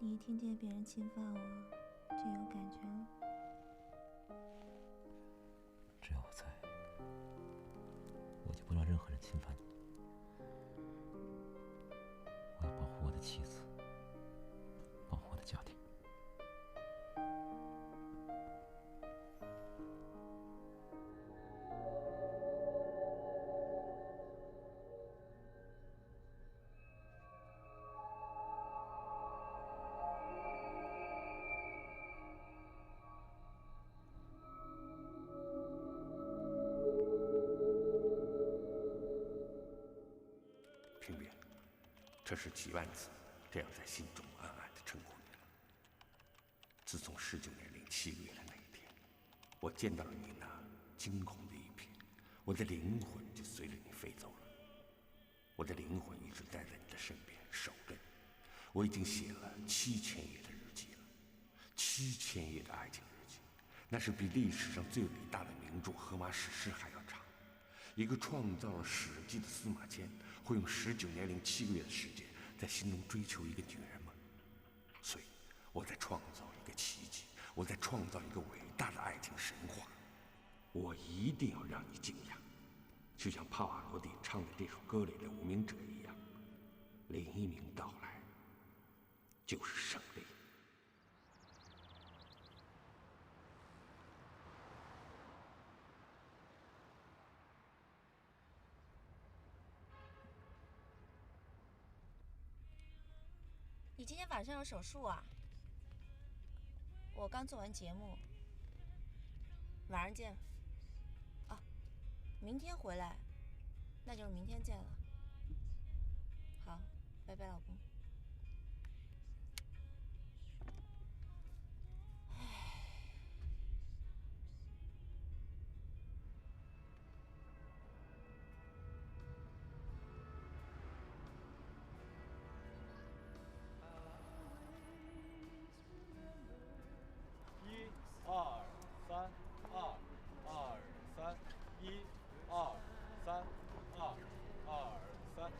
你一听见别人侵犯我，就有感觉了。只要我在，我就不让任何人侵犯你。我要保护我的妻子，保护我的家庭。平别，这是几万次这样在心中暗暗地称呼你了。自从19年零7个月的那一天，我见到了你那惊恐的一瞥，我的灵魂就随着你飞走了。我的灵魂一直待在你的身边，守着你。我已经写了7000页的日记了，7000页的爱情日记，那是比历史上最伟大的名著《荷马史诗》还要长。一个创造了《史记》的司马迁，会用19年零7个月的时间在心中追求一个女人吗？所以，我在创造一个奇迹，我在创造一个伟大的爱情神话。我一定要让你惊讶，就像帕瓦罗蒂唱的这首歌里的无名者一样，黎明到来就是胜利。你今天晚上有手术啊？我刚做完节目，晚上见。啊，明天回来，那就是明天见了。好，拜拜，老公。1、2、3、2、2、3、1、2、3、2、2、3。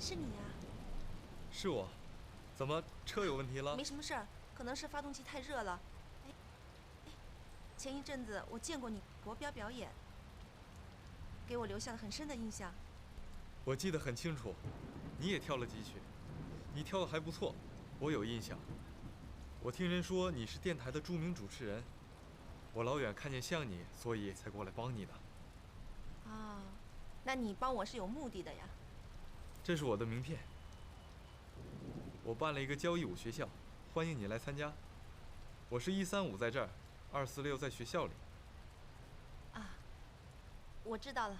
是你呀？是我，怎么车有问题了？没什么事儿，可能是发动机太热了。哎，前一阵子我见过你国标表演，给我留下了很深的印象。我记得很清楚，你也跳了几曲，你跳的还不错，我有印象。我听人说你是电台的著名主持人，我老远看见像你，所以才过来帮你的。啊，那你帮我是有目的的呀？这是我的名片，我办了一个交谊舞学校，欢迎你来参加。我是135在这儿，246在学校里。啊，我知道了。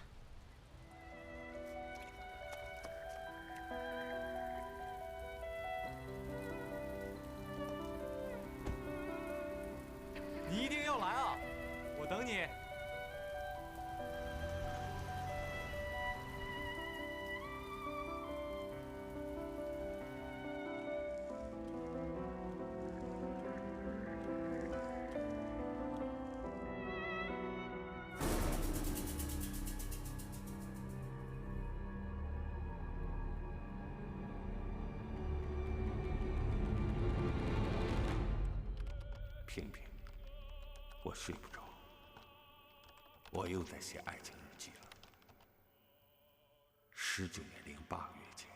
你一定要来啊！我等你。萍萍，我睡不着，我又在写爱情日记了。19年零8个月前，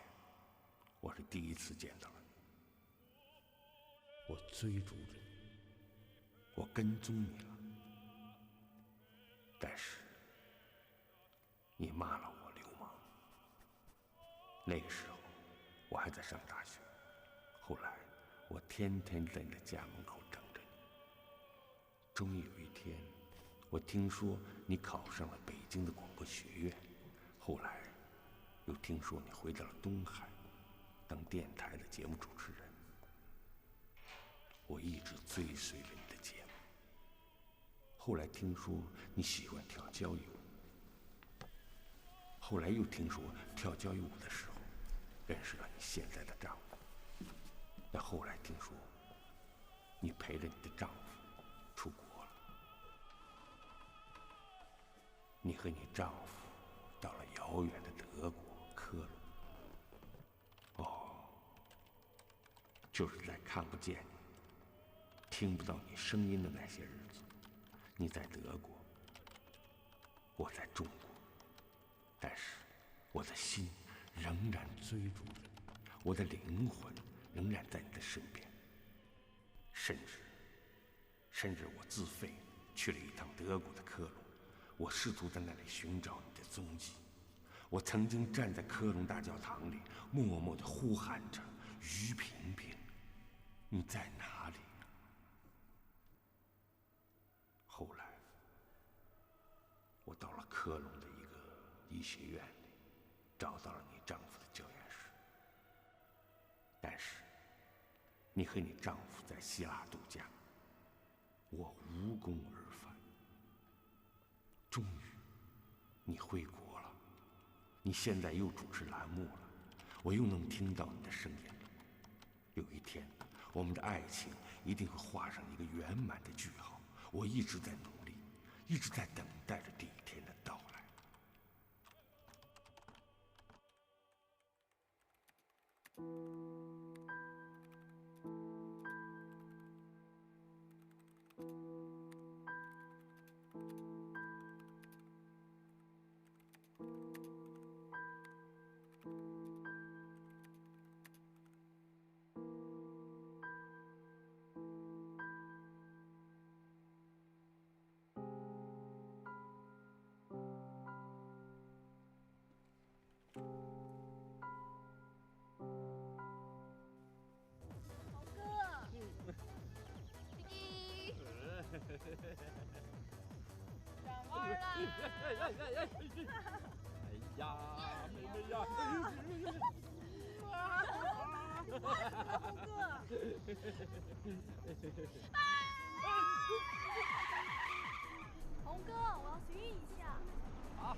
我是第一次见到了你。我追逐着你，我跟踪你了，但是你骂了我流氓。那个时候我还在上大学，后来我天天在你的家门口等着你。终于有一天，我听说你考上了北京的广播学院，后来又听说你回到了东海，当电台的节目主持人。我一直追随着你的节目。后来听说你喜欢跳交谊舞，后来又听说跳交谊舞的时候认识了你现在的丈夫。但后来听说你陪着你的丈夫出国了，你和你丈夫到了遥远的德国科隆。哦，就是在看不见你、听不到你声音的那些日子，你在德国，我在中国，但是我的心仍然追逐着你，我的灵魂仍然在你的身边。甚至我自费去了一趟德国的科隆，我试图在那里寻找你的踪迹。我曾经站在科隆大教堂里，默默地呼喊着：“于萍萍，你在哪里？”后来，我到了科隆的一个医学院里，找到了你丈夫的教研室。但是，你和你丈夫在希腊度假，我无功而返。终于，你回国了，你现在又主持栏目了，我又能听到你的声音了。有一天，我们的爱情一定会画上一个圆满的句号。我一直在努力，一直在等待着这一天的到来。转弯啦！哎呀，妹妹呀！红哥，红哥，我要寻一下。好。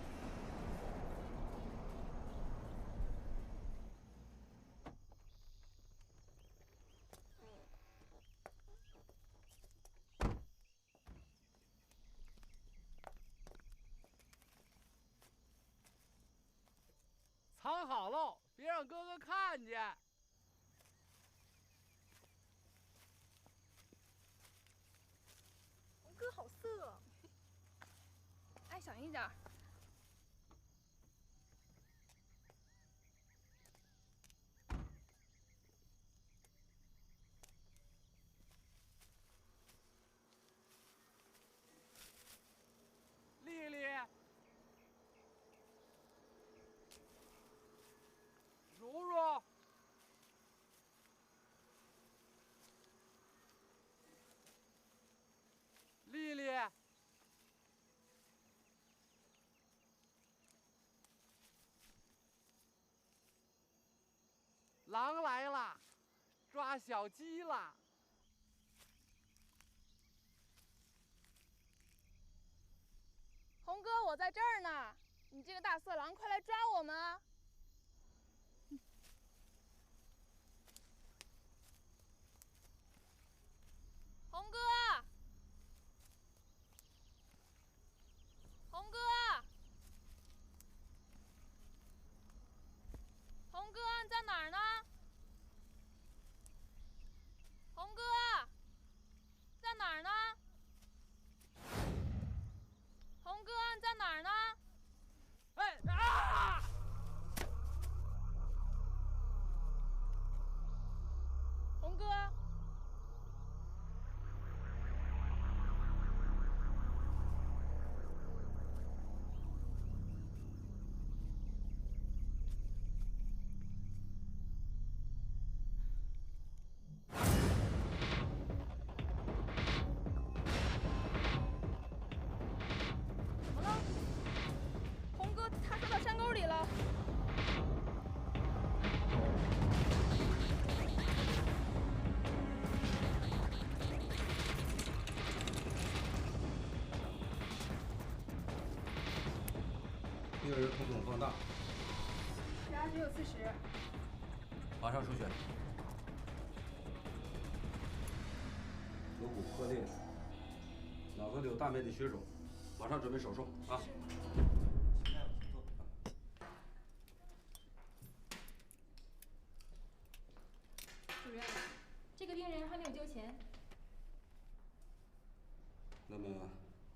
藏好喽，别让哥哥看见。红哥好色，哎，小心一点。丽丽，如如，丽丽，狼来了，抓小鸡了。红哥，我在这儿呢，你这个大色狼，快来抓我们啊！红哥，红哥，红哥，你在哪儿呢？红哥，在哪儿呢？红哥，你在哪儿呢？哎啊！红哥，怎么了？红哥他摔到山沟里了。病人瞳孔放大，血压只有40。马上输血。颅骨破裂，脑子里有大面积血肿，马上准备手术啊！主任，这个病人还没有交钱。那么，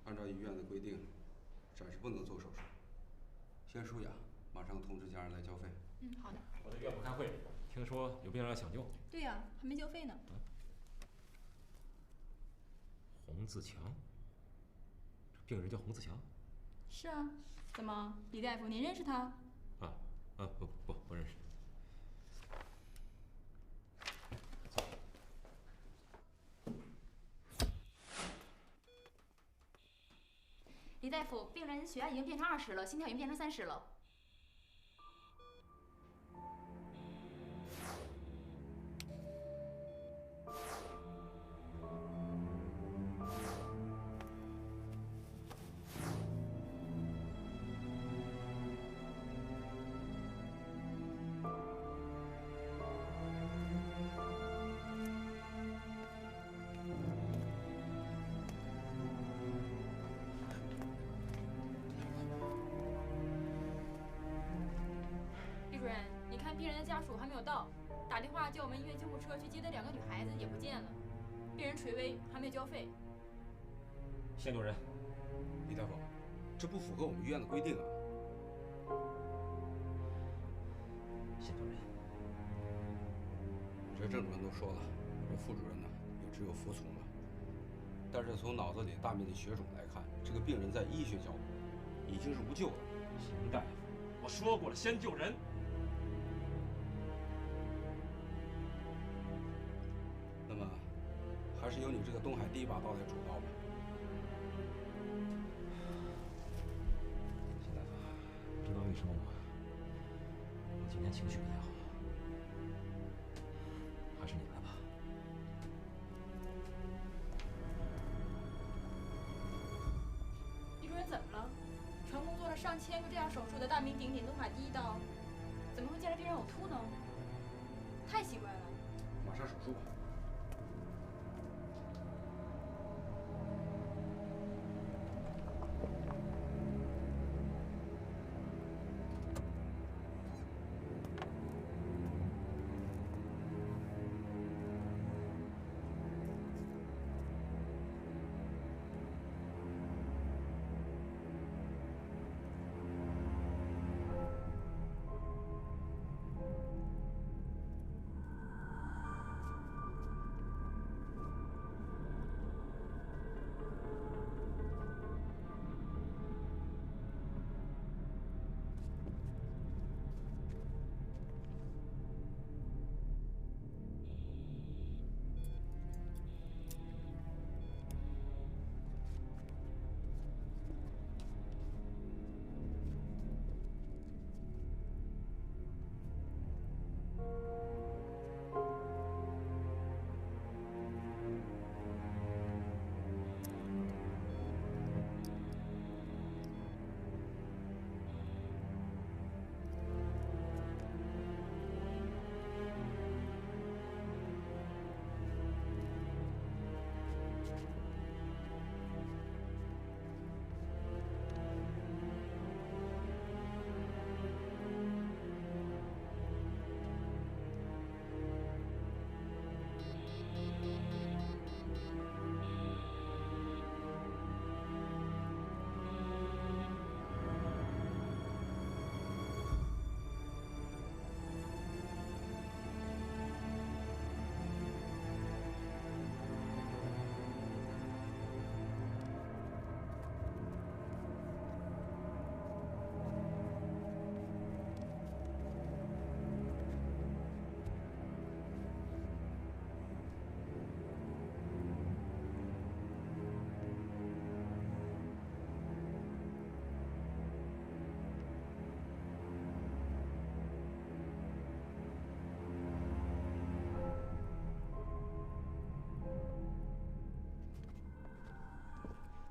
按照医院的规定，暂时不能做手术，先输氧，马上通知家人来交费。嗯，好的。我在院部开会，听说有病人要抢救。对呀，还没交费呢。洪自强，这病人叫洪自强。是啊，怎么，李大夫您认识他？不认识。李大夫，病人血压已经变成20了，心跳已经变成30了。病人的家属还没有到，打电话叫我们医院救护车去接的2个女孩子也不见了，病人垂危，还没有交费。先救人。李大夫，这不符合我们医院的规定啊！先救人。这郑主任都说了，这副主任呢也只有服从了。但是从脑子里大面积血肿来看，这个病人在医学角度已经是无救了。邢大夫，我说过了，先救人。那么，还是由你这个东海第一把刀来主刀吧。邢大夫，不知道为什么我今天情绪不太好，还是你来吧。李主任怎么了？成功做了上千个这样手术的大名鼎鼎东海第一刀，怎么会见着病人呕吐呢？太奇怪了。马上手术吧。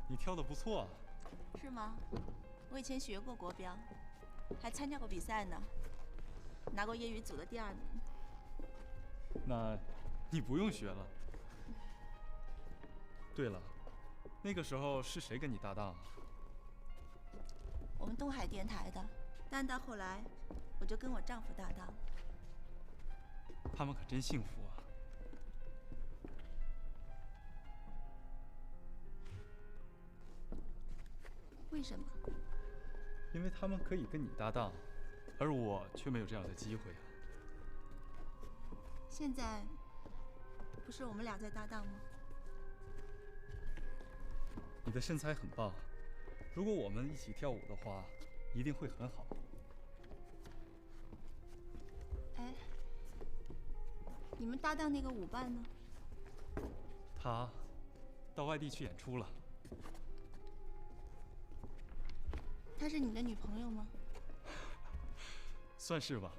你跳得不错啊。是吗？我以前学过国标，还参加过比赛呢，拿过业余组的第2名。那，你不用学了。对了，那个时候是谁跟你搭档啊？我们东海电台的，但到后来，我就跟我丈夫搭档。他们可真幸福啊！为什么？因为他们可以跟你搭档，而我却没有这样的机会啊。现在不是我们俩在搭档吗？你的身材很棒，如果我们一起跳舞的话，一定会很好。哎，你们搭档那个舞伴呢？他到外地去演出了。她是你的女朋友吗？算是吧。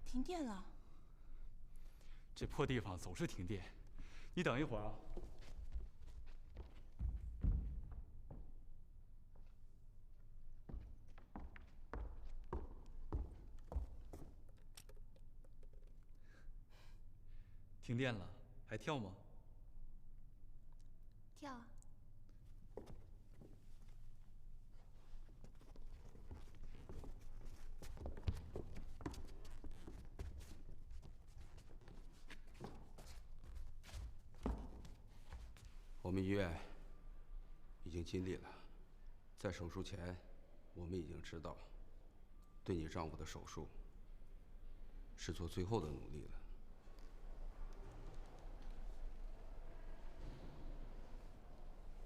停电了。这破地方总是停电，你等一会儿啊。停电了，还跳吗？跳啊！我们医院已经尽力了，在手术前，我们已经知道，对你丈夫的手术是做最后的努力了。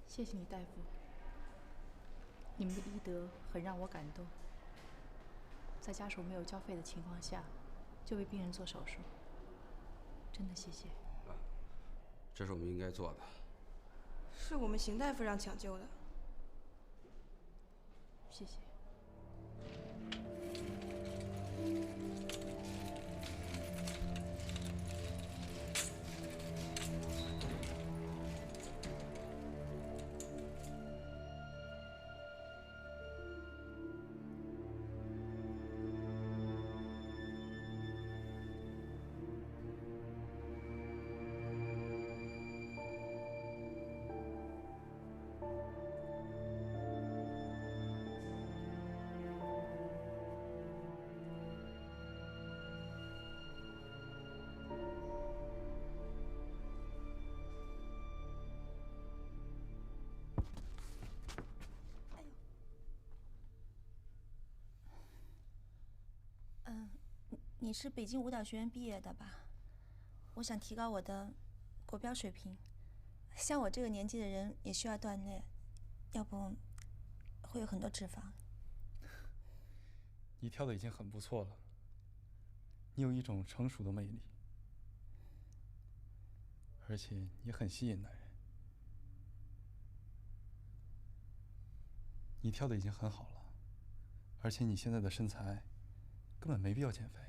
谢谢你，大夫。你们的医德很让我感动。在家属没有交费的情况下，就为病人做手术，真的谢谢。这是我们应该做的。是我们邢大夫让抢救的。谢谢。你是北京舞蹈学院毕业的吧？我想提高我的国标水平，像我这个年纪的人也需要锻炼，要不会有很多脂肪。你跳的已经很不错了，你有一种成熟的魅力，而且也很吸引男人。你跳的已经很好了，而且你现在的身材根本没必要减肥，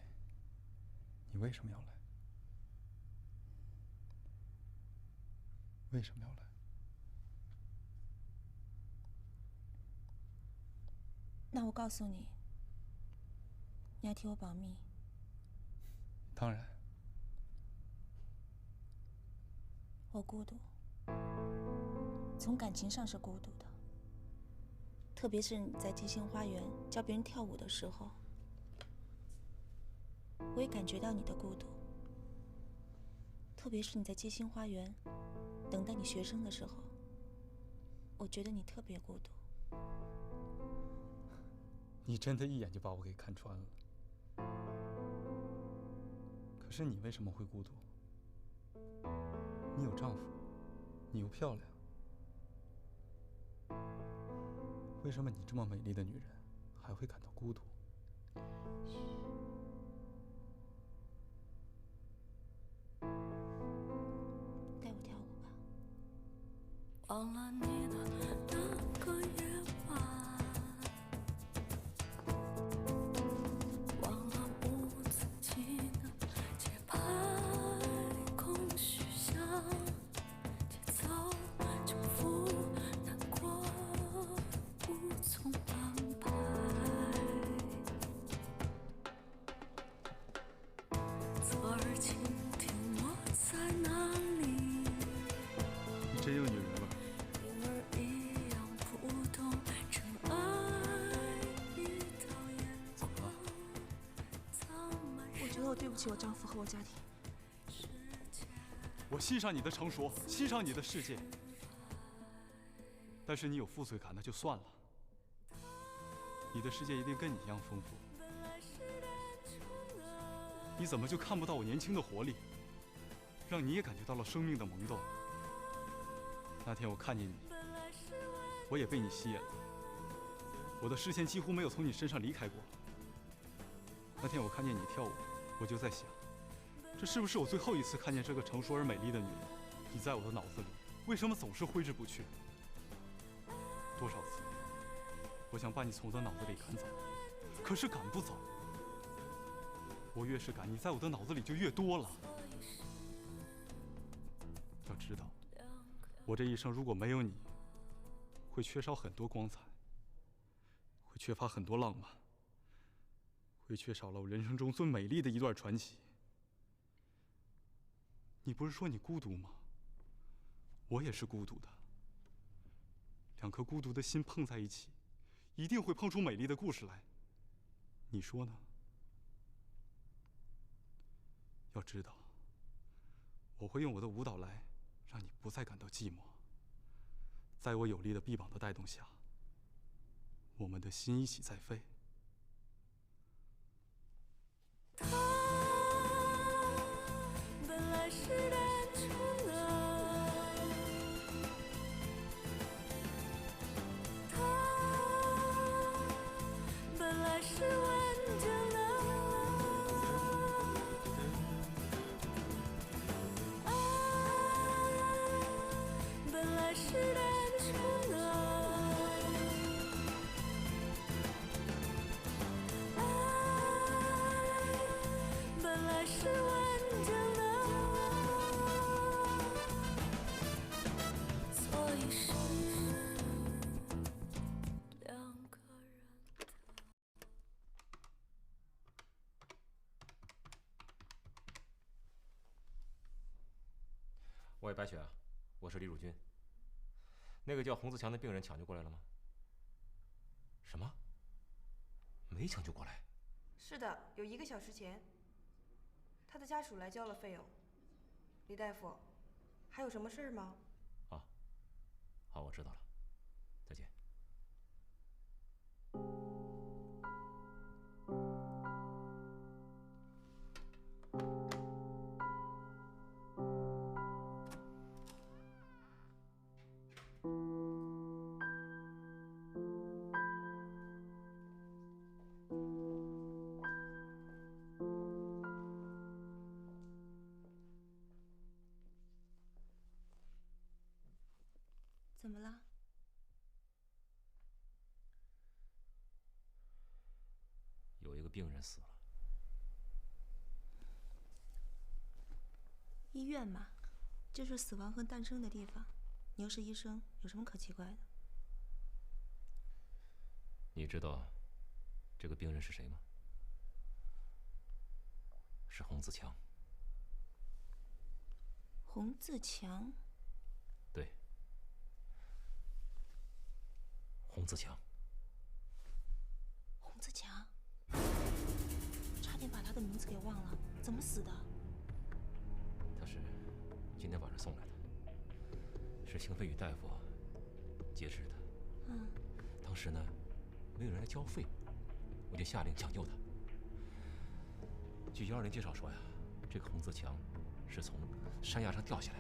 你为什么要来？为什么要来？那我告诉你，你要替我保密。当然。我孤独，从感情上是孤独的，特别是你在街心花园教别人跳舞的时候，我也感觉到你的孤独。特别是你在街心花园等待你学生的时候，我觉得你特别孤独。你真的一眼就把我给看穿了。可是你为什么会孤独？你有丈夫，你又漂亮，为什么你这么美丽的女人还会感到孤独？带我跳舞吧。忘了你的那个夜晚，忘了不我对不起我丈夫和我家庭。我欣赏你的成熟，欣赏你的世界，但是你有负罪感那就算了。你的世界一定跟你一样丰富，你怎么就看不到我年轻的活力，让你也感觉到了生命的萌动？那天我看见你，我也被你吸引了，我的视线几乎没有从你身上离开过。那天我看见你跳舞，我就在想，这是不是我最后一次看见这个成熟而美丽的女人？你在我的脑子里，为什么总是挥之不去？多少次，我想把你从我的脑子里赶走，可是赶不走。我越是赶，你在我的脑子里就越多了。要知道，我这一生如果没有你，会缺少很多光彩，会缺乏很多浪漫，会缺少了我人生中最美丽的一段传奇。你不是说你孤独吗？我也是孤独的。两颗孤独的心碰在一起，一定会碰出美丽的故事来。你说呢？要知道，我会用我的舞蹈来让你不再感到寂寞。在我有力的臂膀的带动下，我们的心一起在飞。他本来是单纯的，他本来是完整的，爱本来是单纯的，爱本来是完整的，所以是两个人。喂，白雪啊，我是李汝君。那个叫洪自强的病人抢救过来了吗？什么？没抢救过来？是的，有1个小时前，他的家属来交了费用。李大夫，还有什么事儿吗？啊，好，我知道了，再见。怎么了？有一个病人死了。医院嘛，就是死亡和诞生的地方。你又是医生，有什么可奇怪的？你知道这个病人是谁吗？是洪自强。洪自强？对，洪自强。洪自强，差点把他的名字给忘了，怎么死的？他是今天晚上送来的，是邢飞宇大夫截肢的。嗯。当时呢，没有人来交费，我就下令抢救他。据120介绍说呀，这个洪自强是从山崖上掉下来，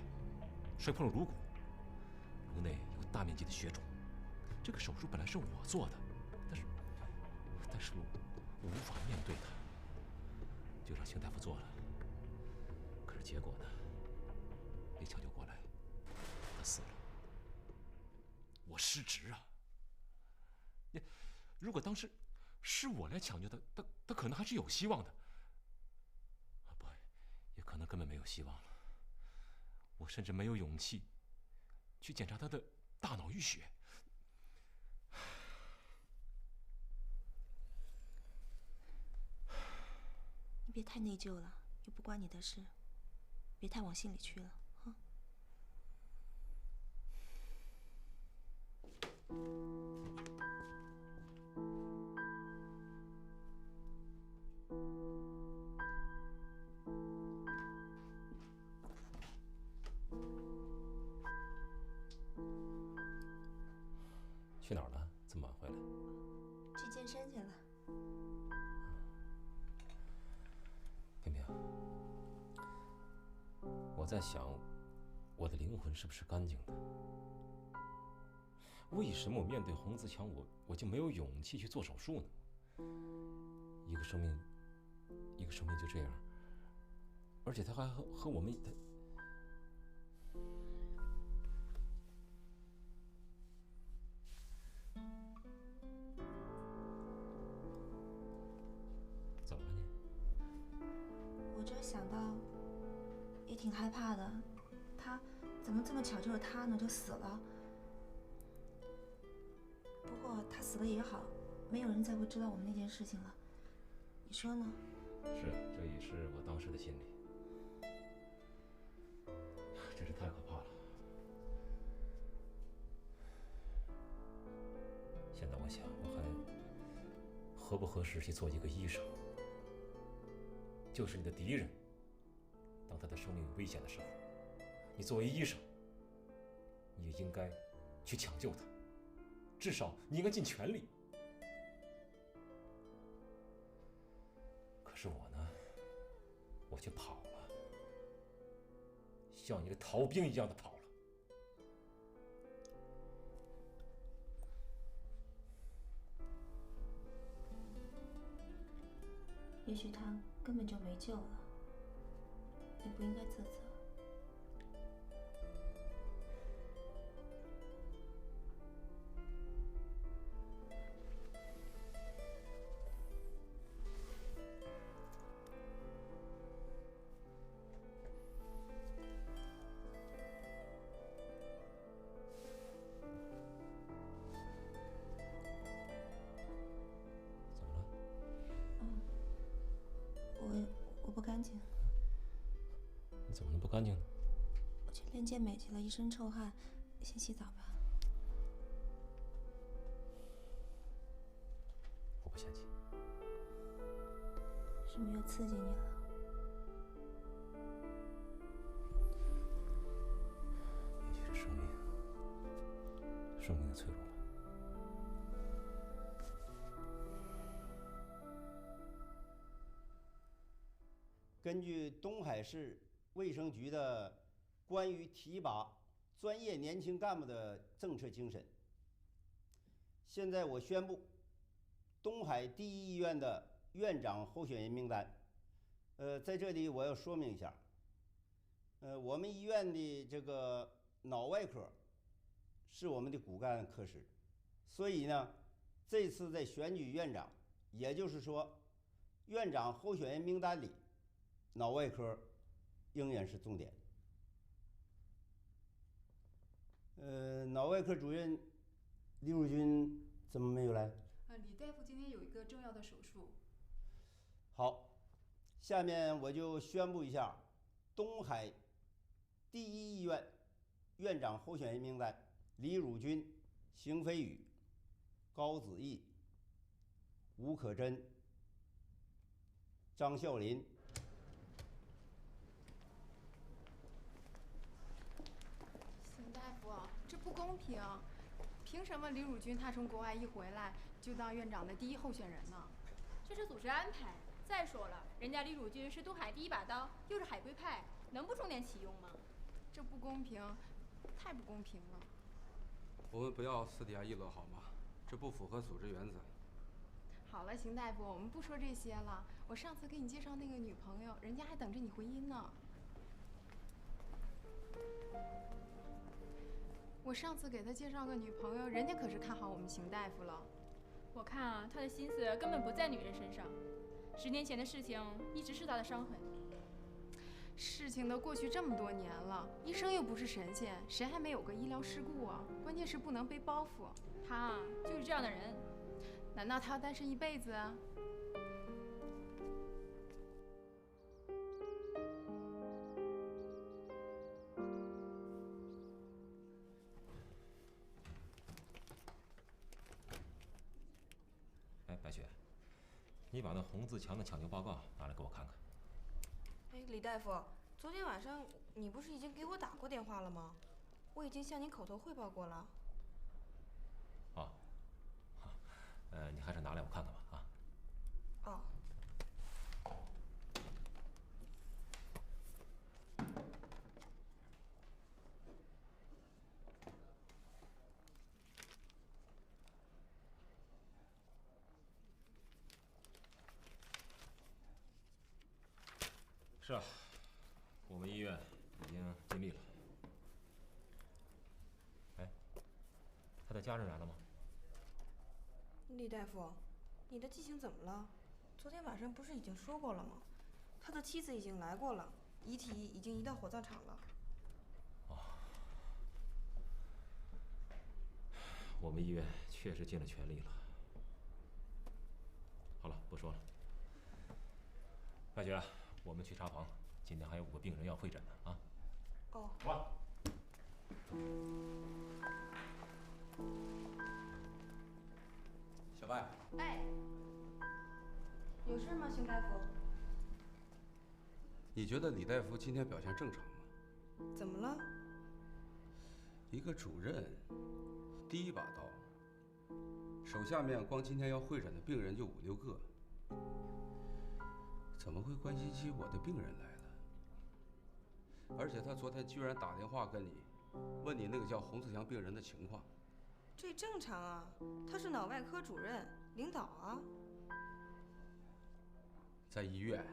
摔破了颅骨，颅内有大面积的血肿。这个手术本来是我做的，但是我无法面对他，就让邢大夫做了。可是结果呢，没抢救过来，他死了。我失职啊！如果当时是我来抢救他，他可能还是有希望的。啊，不，也可能根本没有希望了。我甚至没有勇气去检查他的大脑淤血。你别太内疚了，又不关你的事，别太往心里去了啊。去哪儿了？这么晚回来？去健身去了。萍萍，我在想，我的灵魂是不是干净的？为什么我面对洪自强，我就没有勇气去做手术呢？一个生命就这样，而且他还和我们怎么了你？我这想到，也挺害怕的。他怎么这么巧就是他呢？就死了。不过他死了也好，没有人再会知道我们那件事情了。你说呢？是，这也是我当时的心理。真是太可怕了。现在我想，我还合不合适去做一个医生？就是你的敌人，当他的生命有危险的时候，你作为医生，你也应该去抢救他，至少你应该尽全力。可是我呢，我却跑了，像一个逃兵一样的跑了。也许他根本就没救了，你不应该自责。我不干净。你怎么能不干净呢？我去练健美去了，一身臭汗，先洗澡吧。我不嫌弃。是不是又刺激你了？也许是生命的脆弱吧。根据东海市卫生局的关于提拔专业年轻干部的政策精神，现在我宣布，东海第一医院的院长候选人名单。在这里我要说明一下，我们医院的这个脑外科是我们的骨干科室，所以呢，这次在选举院长，也就是说，院长候选人名单里，脑外科仍然是重点。脑外科主任李汝君怎么没有来？李大夫今天有一个重要的手术。好，下面我就宣布一下东海第一医院院长候选人名单：李汝君、邢飞宇、高子毅、吴可珍、张孝林。邢大夫，这不公平！凭什么李汝君他从国外一回来就当院长的第一候选人呢？这是组织安排。再说了，人家李汝君是东海第一把刀，又是海归派，能不重点启用吗？这不公平，太不公平了。我们不要私底下议论好吗？这不符合组织原则。好了，邢大夫，我们不说这些了。我上次给你介绍那个女朋友，人家还等着你回音呢。我上次给他介绍个女朋友，人家可是看好我们邢大夫了。我看啊，他的心思根本不在女人身上。10年前的事情一直是他的伤痕。事情都过去这么多年了，医生又不是神仙，谁还没有个医疗事故啊？关键是不能背包袱。他啊，就是这样的人。难道他要单身一辈子啊？哎，白雪，你把那洪自强的抢救报告拿来给我看看。哎，李大夫，昨天晚上你不是已经给我打过电话了吗？我已经向您口头汇报过了。啊，你还是拿来我看看吧啊。哦。是啊，我们医院已经尽力了。哎，他的家人来了吗？厉大夫，你的记性怎么了？昨天晚上不是已经说过了吗？他的妻子已经来过了，遗体已经移到火葬场了。哦，我们医院确实尽了全力了。好了，不说了。白雪，我们去查房，今天还有5个病人要会诊呢啊。哦。走吧。小白。哎。有事吗，邢大夫？你觉得李大夫今天表现正常吗？怎么了？一个主任，第一把刀，手下面光今天要会诊的病人就5、6个，怎么会关心起我的病人来了？而且他昨天居然打电话跟你，问你那个叫洪自强病人的情况。这正常啊，他是脑外科主任，领导啊。在医院，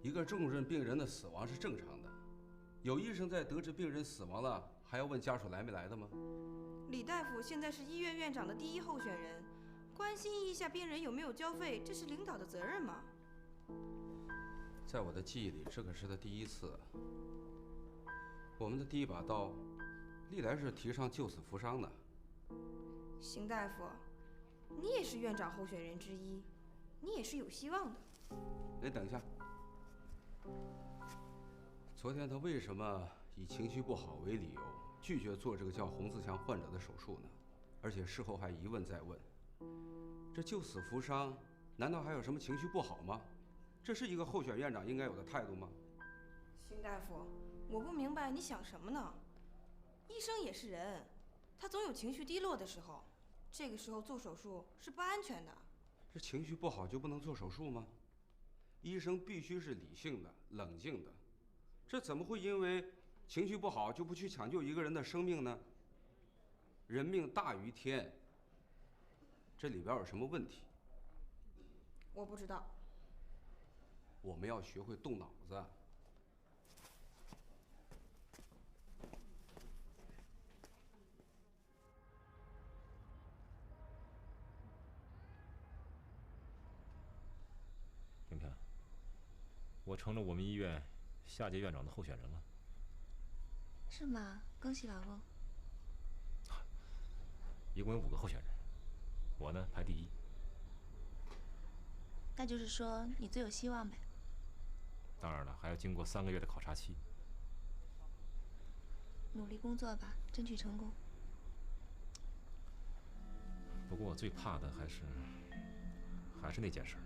一个重症病人的死亡是正常的，有医生在得知病人死亡了，还要问家属来没来的吗？李大夫现在是医院院长的第1候选人，关心一下病人有没有交费，这是领导的责任嘛。在我的记忆里，这可是他第1次。我们的第一把刀，历来是提倡救死扶伤的。邢大夫，你也是院长候选人之一，你也是有希望的。你等一下，昨天他为什么以情绪不好为理由拒绝做这个叫洪自强患者的手术呢？而且事后还一问再问，这救死扶伤，难道还有什么情绪不好吗？这是一个候选院长应该有的态度吗？邢大夫，我不明白你想什么呢？医生也是人，他总有情绪低落的时候，这个时候做手术是不安全的。这情绪不好就不能做手术吗？医生必须是理性的、冷静的，这怎么会因为情绪不好就不去抢救一个人的生命呢？人命大于天，这里边有什么问题？我不知道。我们要学会动脑子。萍萍，我成了我们医院下届院长的候选人了。是吗？恭喜老公。一共有5个候选人，我呢排第1。那就是说你最有希望呗。当然了，还要经过3个月的考察期。努力工作吧，争取成功。不过我最怕的还是那件事儿。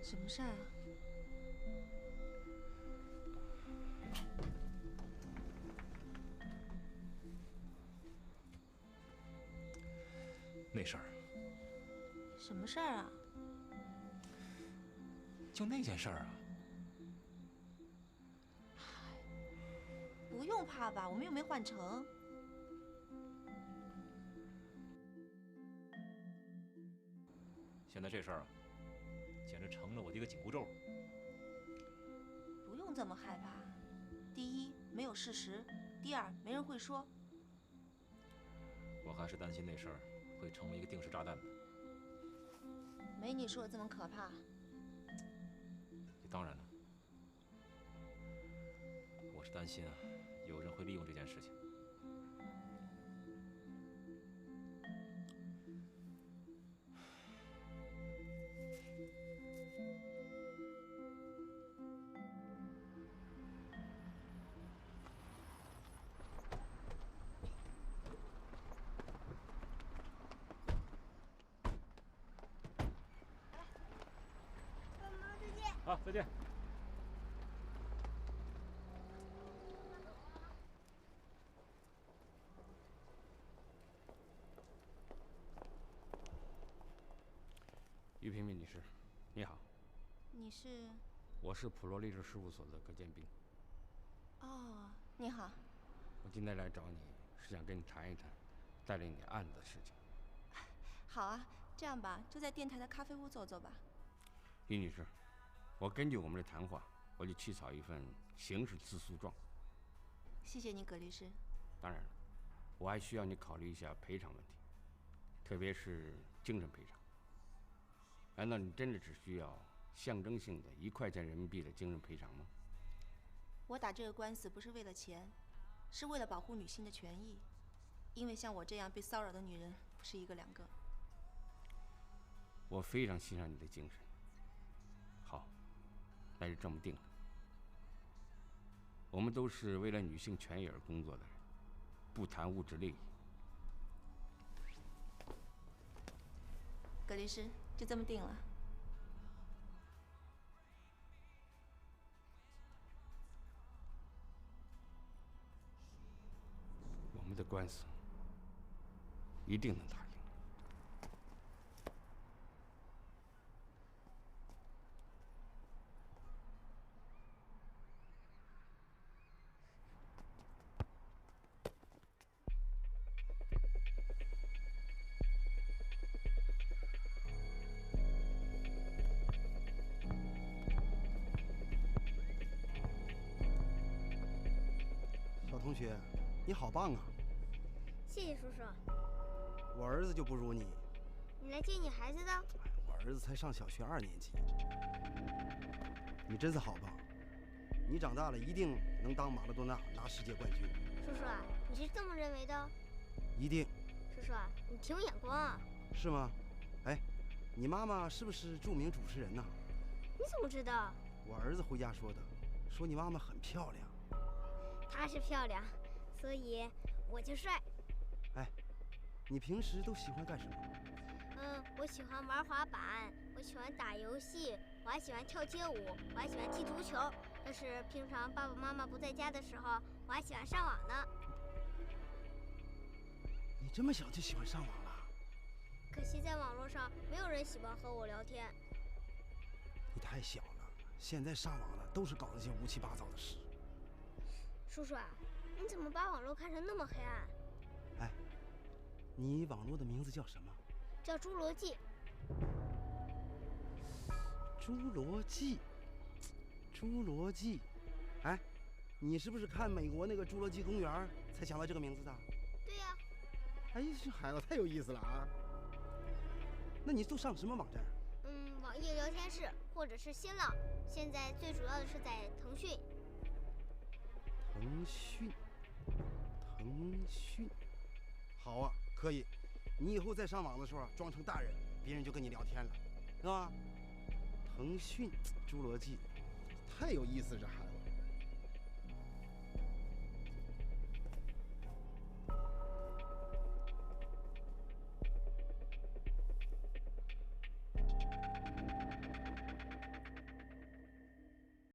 什么事儿啊？那事儿。什么事儿啊？就那件事儿啊。不用怕吧，我们又没换成。现在这事儿啊，简直成了我的一个紧箍咒。不用这么害怕。第一，没有事实；第二，没人会说。我还是担心那事儿会成为一个定时炸弹的。没你说的这么可怕。当然了，我是担心啊，有人会利用这件事情。好，再见。你好，你是？我是普罗律师事务所的葛建斌。哦，你好。我今天来找你是想跟你谈一谈带领你案子的事情。好啊，这样吧，就在电台的咖啡屋坐坐吧。于女士，我根据我们的谈话，我就起草一份刑事自诉状。谢谢你，葛律师。当然了，我还需要你考虑一下赔偿问题，特别是精神赔偿。难道你真的只需要象征性的1块钱人民币的精神赔偿吗？我打这个官司不是为了钱，是为了保护女性的权益。因为像我这样被骚扰的女人不是1个2个。我非常欣赏你的精神。好，那就这么定了。我们都是为了女性权益而工作的人，不谈物质利益。葛律师，就这么定了。我们的官司一定能打赢。小同学，你好棒啊！谢谢叔叔。我儿子就不如你。你来接你孩子的？我儿子才上小学2年级。你真是好棒！你长大了一定能当马拉多纳拿世界冠军。叔叔啊，你是这么认为的？一定。叔叔啊，你挺有眼光啊。是吗？哎，你妈妈是不是著名主持人呢？你怎么知道？我儿子回家说的，说你妈妈很漂亮。她是漂亮，所以我就帅。哎，你平时都喜欢干什么？我喜欢玩滑板，我喜欢打游戏，我还喜欢跳街舞，我还喜欢踢足球。要是平常爸爸妈妈不在家的时候，我还喜欢上网呢。你这么小就喜欢上网了？可惜在网络上没有人喜欢和我聊天。你太小了，现在上网了都是搞那些乌七八糟的事。叔叔啊，你怎么把网络看成那么黑暗？哎，你网络的名字叫什么？叫侏罗纪。侏罗纪，侏罗纪。哎，你是不是看美国那个侏罗纪公园才想到这个名字的？对呀。哎，这孩子太有意思了啊！那你都上什么网站？网页聊天室或者是新浪，现在最主要的是在腾讯。腾讯，好啊，可以。你以后再上网的时候装成大人，别人就跟你聊天了，是吧？腾讯侏罗纪，太有意思，这孩子。